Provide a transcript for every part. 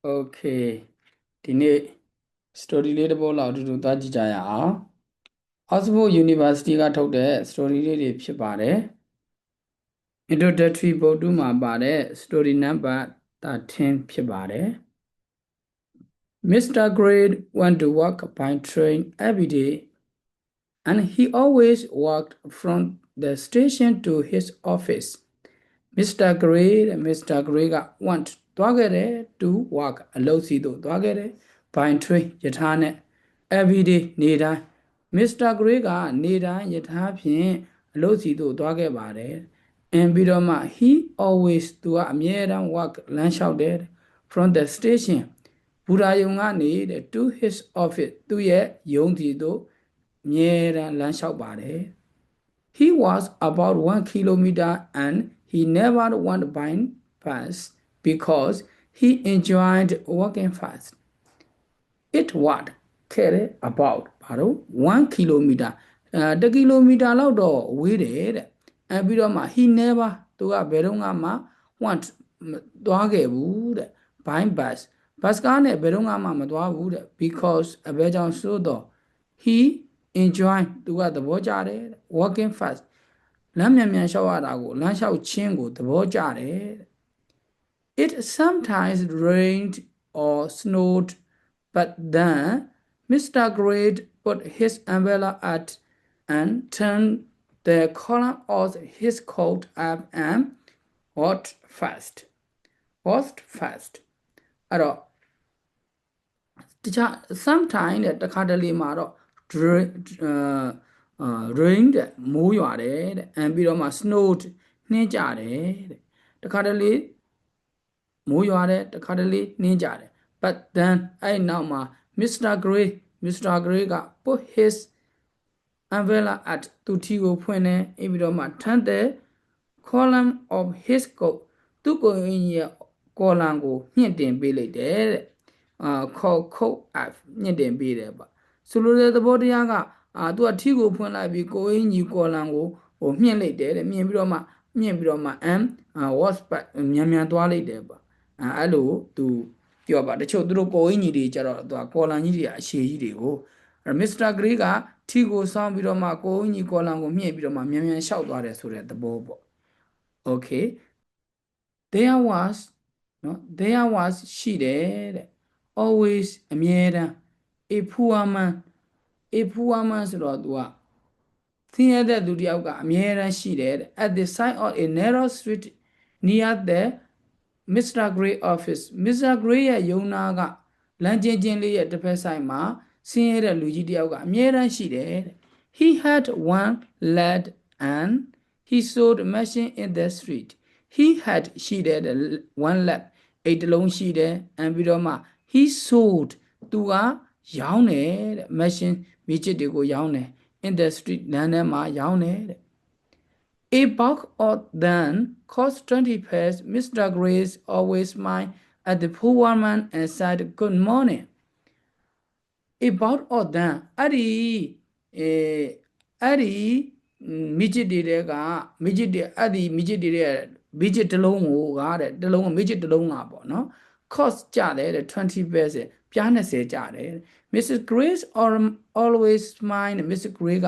Okay ဒီနေ့ story လေးတစ်ပုဒ်လောက်အတူတူသွားကြည့်ကြရအောင် Oxford University ကထုတ်တဲ့ story လေးတွေဖြစ်ပါတယ် Introductory book 2မှာပါတဲ့ story number 13ဖြစ်ပါတယ် Mr. Gray went to work by train every day and he always walked from the station to his office Mr. Gray က want သွားခဲ့တယ် to work အလုပ်စီသို့သွားခဲ့တယ် by train ယထာနဲ့ every day နေ့တိုင်း Mr. Gray ကနေ့တိုင်းယထာဖြင့်အလုပ်စီသို့သွားခဲ့ပါတယ် and ပြီးတော့မှ he always သူကအမြဲတမ်း walk လမ်းလျှောက်တယ် from the station ဘူရာယုံကနေ to his office သူ့ရဲ့ရုံးစီသို့အမြဲတမ်းလမ်းလျှောက်ပါတယ် He was about 1 kilometer and he never went by fast because he enjoyed walking fast. It was about 1 kilometer 1 kilometer လောက်တော့ဝေးတယ်တဲ့အဲပြီးတော့မှ he never သူကဘယ်တော့မှ want သွားခဲ့ဘူးတဲ့ by bus ကားနဲ့ဘယ်တော့မှမသွားဘူးတဲ့ because အဘယ်ကြောင့်ဆိုတော့ he enjoy သူကသဘောကျတယ် walking fast လမ်းမြန်မြန်လျှောက်ရတာကိုလမ်းလျှောက်ခြင်းကိုသဘောကျတယ် It sometimes rained or snowed but then Mr. Gray put his umbrella at and turned the collar of his coat up and walked fast အဲ့တော့တခြား sometimes တဲ့တခါတလေမှာတော့ rain တဲ့မိုးရွာတယ်တဲ့ and ပြီးတော့မှ snowed နှင်းကြတယ်တဲ့တခါတလေမိုးရွာတယ်တခါတလေနှင်းကြတယ် but then အဲ့နောက်မှာ Mr. Gray က put his umbrella at သူထီကိုဖွင့်တယ်အဲ့ပြီးတော့မှ turn the column of his coat သူ့ကိုယ်ရဲ့ column ကိုညှင့်တင်ပေးလိုက်တယ်တဲ့coat up ညှင့်တင်ပေးတယ်ပေါ့ဆိုလိုတဲ့သဘောတရားကသူကထီကိုဖွင့်လိုက်ပြီးကိုယ်ကြီး column ကိုမြှင့်လိုက်တယ်တဲ့မြှင့်ပြီးတော့မှ and was but မြန်သွားလိုက်တယ်ပေါ့အဲ့လိုသူပြောပါတချို့သူတို့ကိုယ်ကြီးတွေကြတော့သူက column ကြီးတွေအရှည်ကြီးတွေကိုMr. Gray ကထီကိုစောင်းပြီးတော့မှကိုယ်ကြီး column ကိုမြှင့်ပြီးတော့မှမြန်လျှောက်သွားတယ်ဆိုတဲ့သဘောပေါ့ Okay there was ရှိတယ်တဲ့ always အမြဲတမ်း a poor man ဆိုတော့သူကသင်ရတဲ့သူတယောက်ကအမြဲတမ်းရှိတယ်တဲ့ at the side of a narrow street near the Mr. Gray office Mr. Gray ရဲ့ယုံနာကလမ်းချင်းလေးရဲ့တစ်ဖက်ဆိုင်မှာဆင်းရဲတဲ့လူကြီးတယောက်ကအမြဲတမ်းရှိတယ်တဲ့ he had one lad and he sold machine in the street he had ရှိတယ် one lad အိတ်တလုံးရှိတယ် and ပြီးတော့မှ he sold သူကရောင်းတယ်တဲ့ machine မြစ်ချစ်တွေကိုရောင်းတယ် in the street လမ်းထဲမှာရောင်းတယ်တဲ့ A bulk of them cost 20 pence Mr. Gray always smiled at the poor woman and said good morning A bulk of them အဲ့ဒီမြစ်ချစ်တွေကမြစ်ချစ်တစ်လုံးကိုတဲ့တစ်လုံးမြစ်ချစ်တစ်လုံးကပေါ့နော် cost ကြတယ်တဲ့20 pence ပြား20ကြတယ် Mrs. Grace always smiled Mrs. Gray က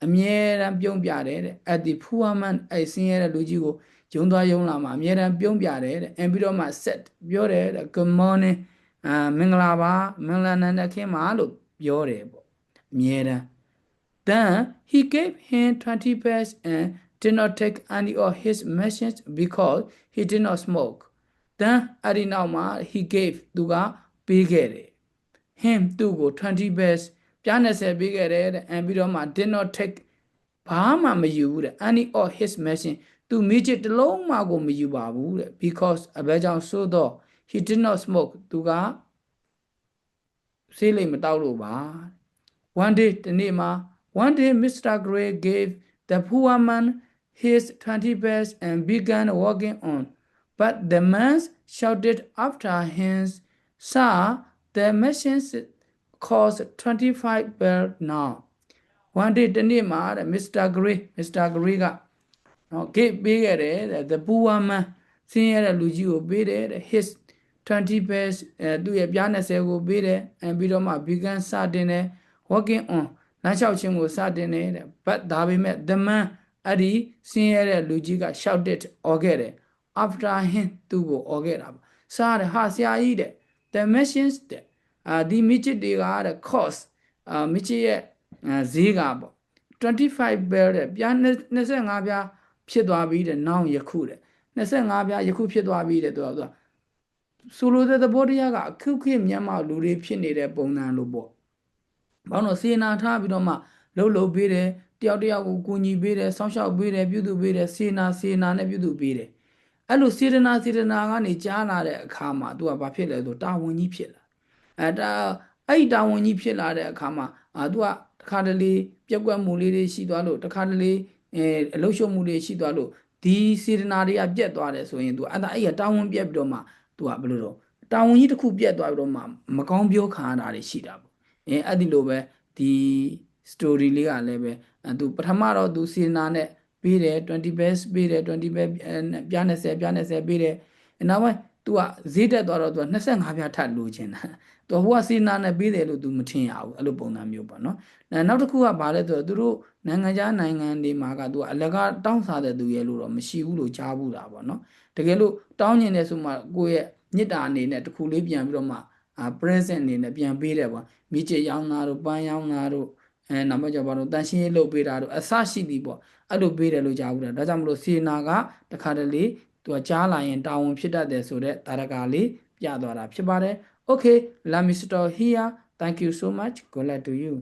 အမြဲတမ်းပြုံးပြတယ်တဲ့ at the poor man အဲ့ဆင်းရဲတဲ့လူကြီးကိုယုံသွားယုံလာမှာအမြဲတမ်းပြုံးပြတယ်တဲ့ and ပြီးတော့မှ set ပြောတယ်တဲ့ good morning မင်္ဂလာပါမင်္ဂလာနံနက်ခင်းပါလို့ပြောတယ်ပေါ့အမြဲတမ်း then he gave him 20 pence and did not take any of his medicines because he did not smoke then အဲ့ဒီနောက်မှာ he gave သူကပေးခဲ့တယ် him သူ့ကို 20 pence ပြား20ပေးခဲ့တယ်တဲ့ and ပြီးတော့မှ did not take ဘာမှမယူဘူးတဲ့ any of his medicine သူမိချစ်တစ်လုံးမှကိုမယူပါဘူးတဲ့ because အဘယ်ကြောင့်ဆိုတော့ he did not smoke သူကဆေးလိမ်မတောက်လို့ပါ one day Mr. Gray gave the poor man his 20 pence and began walking on but the man shouted after him sir the machines cost 25 pence now one day တနေ့မှာ Mr. Gray ကနော် give ပေးခဲ့တယ် the poor man ဆင်းရဲတဲ့လူကြီးကိုပေးတယ် his 20 pairs သူ့ရဲ့ပြား20ကိုပေးတယ်ပြီးတော့မှ began စတင်တယ် working on လမ်းလျှောက်ခြင်းကိုစတင်တယ်တဲ့ but ဒါပေမဲ့ the man အဲ့ဒီဆင်းရဲတဲ့လူကြီးက shouted အော်ခဲ့တယ် after him သူ့ကိုအော်ခဲ့တာပေါ့စားတယ်ဟာဆရာကြီးတဲ့ the machines တဲ့ဒီမြစ်ချစ်တွေကတဲ့ cost မြစ်ချစ်ရဲ့ဈေးကပေါ့25 bell တဲ့ပြား25ပြားဖြစ်သွားပြီတဲ့ now ယခုတဲ့25ပြားယခုဖြစ်သွားပြီတဲ့သူကဆိုလိုတဲ့သဘောတရားကအခုခေတ်မြန်မာလူတွေဖြစ်နေတဲ့ပုံစံလိုပေါ့ဘာလို့စေနာထားပြီးတော့မှလှုပ်ပေးတယ်တယောက်တယောက်ကိုကူညီပေးတယ်စောင့်ရှောက်ပေးတယ်ပြုစုပေးတယ်စေနာနဲ့ပြုစုပေးတယ်အဲ့လိုစေတနာကနေကြားလာတဲ့အခါမှာသူကဘာဖြစ်လဲဆိုတာဝန်ကြီးဖြစ်လာအဲ့တာဝန်ကြီးဖြစ်လာတဲ့အခါမှာသူကတခါတလေပြက်ကွက်မှုလေးတွေရှိသွားလို့တခါတလေအလုရှုံမှုတွေရှိသွားလို့ဒီစေတနာတွေကပြက်သွားတယ်ဆိုရင်သူအဲ့တာဝန်ပြက်ပြီးတော့မှသူကဘယ်လိုတော့တာဝန်ကြီးတစ်ခုပြက်သွားပြီးတော့မှမကောင်းပြောခံရတာတွေရှိတာပေါ့အဲ့ဒီလိုပဲဒီ story လေးကလည်းပဲသူပထမတော့သူစေတနာနဲ့ပေးတယ်20 best ပေးတယ်20 best ပြား20ပေးတယ်နောက်ပိုင်းသူကဈေးတက်သွားတော့သူက25ပြားထပ်လိုချင်တာသူဟိုကစေတနာနဲ့ပေးတယ်လို့သူမထင်ရဘူးအဲ့လိုပုံစံမျိုးပေါ့နော်နောက်တစ်ခုကဘာလဲဆိုတော့သူတို့နိုင်ငံခြားနိုင်ငံတွေမှာကသူကအလကားတောင်းစားတဲ့သူရဲ့လို့တော့မရှိဘူးလို့ကြားဘူးတာပေါ့နော်တကယ်လို့တောင်းကျင်တယ်ဆိုမှကိုယ့်ရဲ့မြစ်တာအနေနဲ့တစ်ခုလေးပြန်ပြီးတော့မှpresent အနေနဲ့ပြန်ပေးတယ်ပေါ့မိချေရောင်းတာတို့ပန်းရောင်းတာတို့နောက်မှကျဘာလို့တန်ရှင်းရေးလုပ်ပေးတာတို့အစရှိသည်ပေါ့အဲ့လိုပေးတယ်လို့ကြားဘူးတာဒါကြောင့်မလို့စေနာကတခါတလေသူကကြားလာရင်တာဝန်ဖြစ်တတ်တယ်ဆိုတဲ့တာရကလေးပြသွားတာဖြစ်ပါတယ်Okay let me stop here thank you so much good luck to you